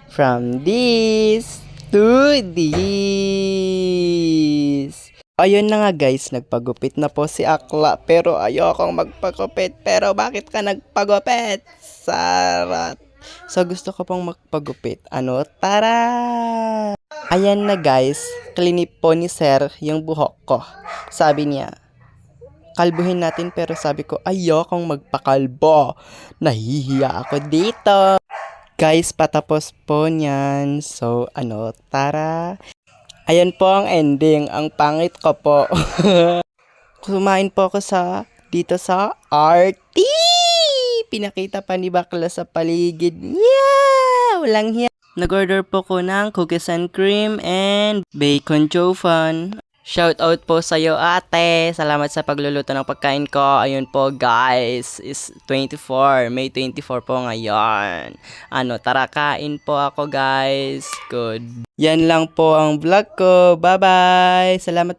From this to this. Ayun na nga guys, nagpagupit na po si Akla pero ayokong magpagupit. Pero bakit ka nagpagupit? Sarat. So gusto ko pong magpagupit. Ano? Tara! Ayan na guys, klinip po ni Sir yung buhok ko. Sabi niya, kalbuhin natin pero sabi ko ayokong magpakalbo. Nahihiya ako dito. Guys, patapos po niyan. So, ano, tara. Ayan po ang ending. Ang pangit ko po. Kumain po ako dito sa RT. Pinakita pa ni Bakla sa paligid. Yeah! Walang hiya. Nag-order po ko ng cookies and cream and bacon choufan. Shout out po sa iyo ate. Salamat sa pagluluto ng pagkain ko. Ayun po guys, is 24. May 24 po ngayon. Ano, tara kain po ako guys. Good. Yan lang po ang vlog ko. Bye bye. Salamat.